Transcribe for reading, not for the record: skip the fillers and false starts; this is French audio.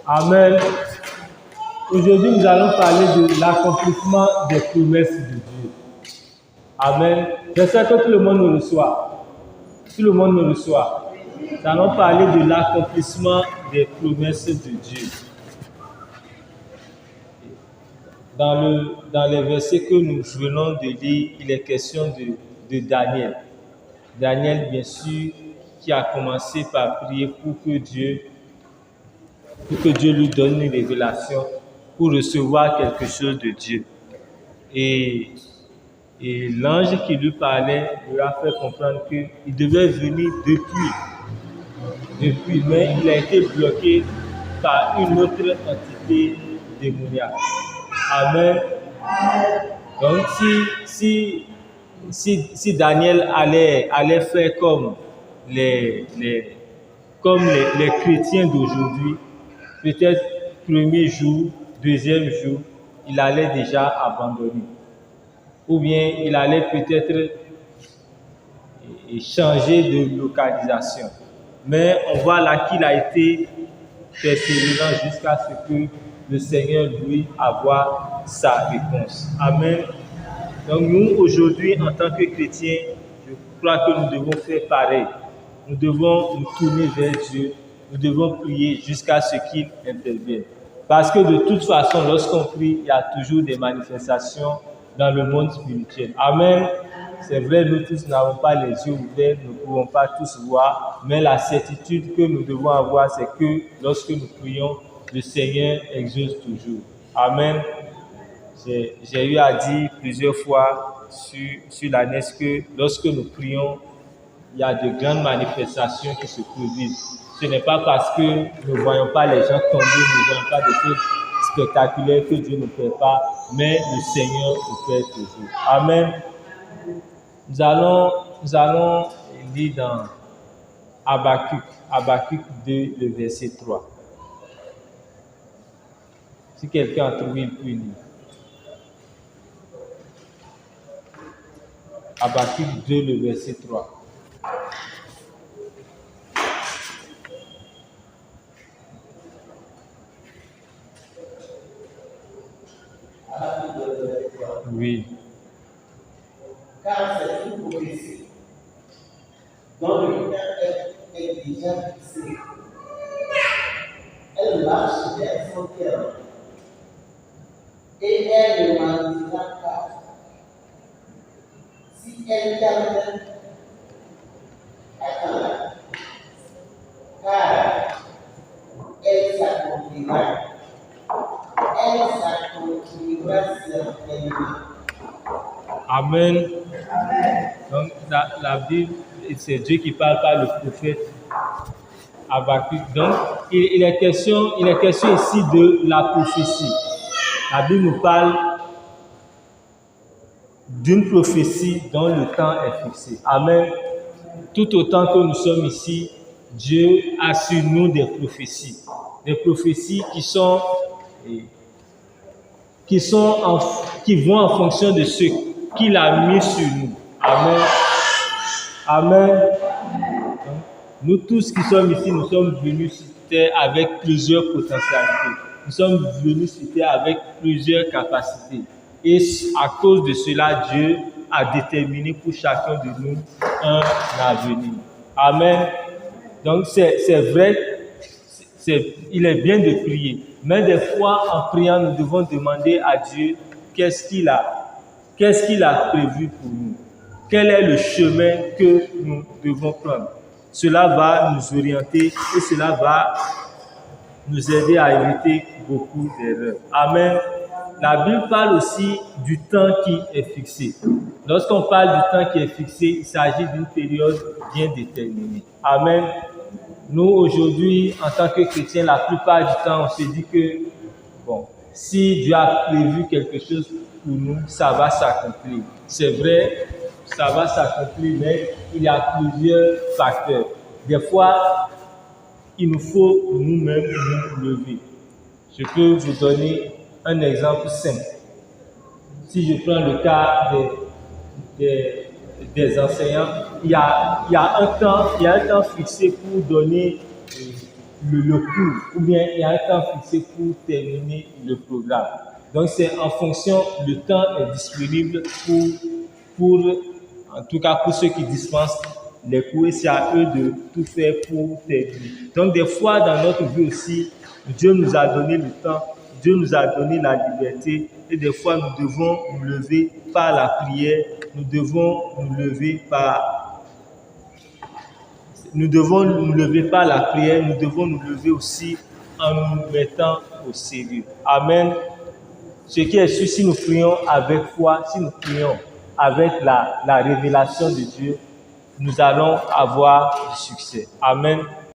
Amen. Aujourd'hui, nous allons parler de l'accomplissement des promesses de Dieu. Amen. J'espère que tout le monde nous reçoit. Tout le monde nous reçoit. Nous allons parler de l'accomplissement des promesses de Dieu. Dans les versets que nous venons de lire, il est question de Daniel. Daniel, bien sûr, qui a commencé par prier pour que Dieu lui donne une révélation pour recevoir quelque chose de Dieu. Et l'ange qui lui parlait lui a fait comprendre qu'il devait venir depuis, mais il a été bloqué par une autre entité démoniaque. Amen. Donc si Daniel allait faire comme les chrétiens d'aujourd'hui, peut-être premier jour, deuxième jour, il allait déjà abandonner. Ou bien il allait peut-être changer de localisation. Mais on voit là qu'il a été persévérant jusqu'à ce que le Seigneur lui avoir sa réponse. Amen. Donc nous, aujourd'hui, en tant que chrétiens, je crois que nous devons faire pareil. Nous devons nous tourner vers Dieu. Nous devons prier jusqu'à ce qu'il intervienne. Parce que de toute façon, lorsqu'on prie, il y a toujours des manifestations dans le monde spirituel. Amen. C'est vrai, nous tous n'avons pas les yeux ouverts, nous ne pouvons pas tous voir, mais la certitude que nous devons avoir, c'est que lorsque nous prions, le Seigneur exauce toujours. Amen. J'ai eu à dire plusieurs fois sur la NES que lorsque nous prions, il y a de grandes manifestations qui se produisent. Ce n'est pas parce que nous ne voyons pas les gens tomber, nous ne voyons pas des choses spectaculaires que Dieu ne fait pas, mais le Seigneur le fait toujours. Amen. Nous allons lire dans Habakkuk 2, le verset 3. Si quelqu'un a trouvé, il peut lire. Habakkuk 2, le verset 3. Oui. Car c'est une prophétie dont le temps est déjà fixé. Elle marche vers son cœur et elle ne mentira pas. Si elle tarde, attends-la, car elle s'accomplira. Elle s'accomplira certainement. Amen. Donc, la Bible, c'est Dieu qui parle par le prophète Habakkuk. Donc, il est question ici de la prophétie. La Bible nous parle d'une prophétie dont le temps est fixé. Amen. Tout autant que nous sommes ici, Dieu a sur nous des prophéties. Des prophéties qui vont en fonction de ce qu'il a mis sur nous. Amen. Amen. Nous tous qui sommes ici, nous sommes venus sur terre avec plusieurs potentialités. Nous sommes venus sur terre avec plusieurs capacités. Et à cause de cela, Dieu a déterminé pour chacun de nous un avenir. Amen. Donc c'est vrai, il est bien de prier. Mais des fois, en priant, nous devons demander à Dieu qu'est-ce qu'il a prévu pour nous. Quel est le chemin que nous devons prendre. Cela va nous orienter et cela va nous aider à éviter beaucoup d'erreurs. Amen. La Bible parle aussi du temps qui est fixé. Lorsqu'on parle du temps qui est fixé, il s'agit d'une période bien déterminée. Amen. Nous, aujourd'hui, en tant que chrétiens, la plupart du temps, on se dit que, si Dieu a prévu quelque chose pour nous, ça va s'accomplir. C'est vrai, ça va s'accomplir, mais il y a plusieurs facteurs. Des fois, il nous faut nous-mêmes nous lever. Je peux vous donner un exemple simple. Si je prends le cas des enseignants, il y a un temps fixé pour donner le cours, ou bien il y a un temps fixé pour terminer le programme. Donc c'est en fonction, le temps est disponible pour en tout cas pour ceux qui dispensent les cours, et c'est à eux de tout faire pour terminer. Donc des fois dans notre vie aussi, Dieu nous a donné le temps, Dieu nous a donné la liberté, et des fois nous devons nous lever par la prière, nous devons nous lever par la prière, nous devons nous lever aussi en nous mettant au sérieux. Amen. Ce qui est sûr, si nous prions avec foi, si nous prions avec la révélation de Dieu, nous allons avoir du succès. Amen.